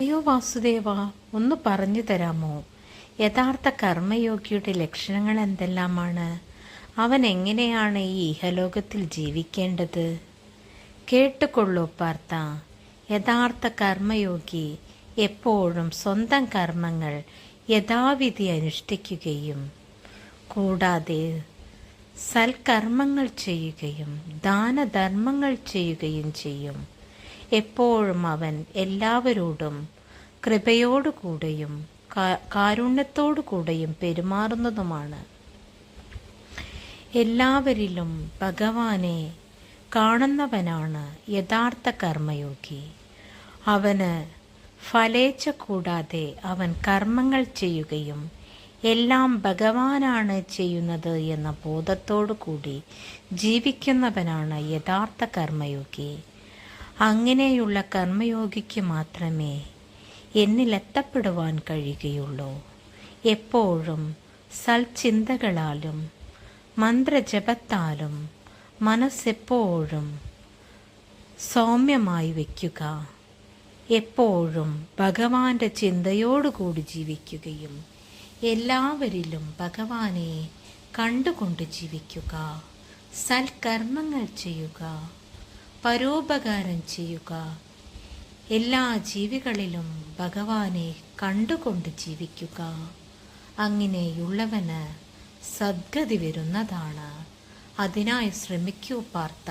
അയ്യോ വാസുദേവ, ഒന്ന് പറഞ്ഞു തരാമോ? യഥാർത്ഥ കർമ്മയോഗിയുടെ ലക്ഷണങ്ങൾ എന്തെല്ലാമാണ്? അവൻ എങ്ങനെയാണ് ഈ ഇഹലോകത്തിൽ ജീവിക്കേണ്ടത്? കേട്ടുകൊള്ളൂ പാർത്ത. യഥാർത്ഥ കർമ്മയോഗി എപ്പോഴും സ്വന്തം കർമ്മങ്ങൾ യഥാവിധി അനുഷ്ഠിക്കുകയും കൂടാതെ സൽക്കർമ്മങ്ങൾ ചെയ്യുകയും ദാനധർമ്മങ്ങൾ ചെയ്യുകയും ചെയ്യും. എപ്പോഴും അവൻ എല്ലാവരോടും കൃപയോടുകൂടെയും കാരുണ്യത്തോടുകൂടെയും പെരുമാറുന്നതുമാണ്. എല്ലാവരിലും ഭഗവാനെ കാണുന്നവനാണ് യഥാർത്ഥ കർമ്മയോഗി. അവന് ഫലേച്ഛ കൂടാതെ അവൻ കർമ്മങ്ങൾ ചെയ്യുകയും എല്ലാം ഭഗവാനാണ് ചെയ്യുന്നത് എന്ന ബോധത്തോടു കൂടി ജീവിക്കുന്നവനാണ് യഥാർത്ഥ കർമ്മയോഗി. അങ്ങനെയുള്ള കർമ്മയോഗിക്ക് മാത്രമേ എന്നിലെത്തപ്പെടുവാൻ കഴിയുകയുള്ളൂ. എപ്പോഴും സൽചിന്തകളാലും മന്ത്രജപത്താലും മനസ്സെപ്പോഴും സൗമ്യമായി വയ്ക്കുക. എപ്പോഴും ഭഗവാന്റെ ചിന്തയോടുകൂടി ജീവിക്കുകയും എല്ലാവരിലും ഭഗവാനെ കണ്ടുകൊണ്ട് ജീവിക്കുക. സൽക്കർമ്മങ്ങൾ ചെയ്യുക, പരോപകാരം ചെയ്യുക. എല്ലാ ജീവികളിലും ഭഗവാനെ കണ്ടുകൊണ്ട് ജീവിക്കുക. അങ്ങനെയുള്ളവന് സദ്ഗതി വരുന്നതാണ്. അതിനായി ശ്രമിക്കൂ പാർത്ത.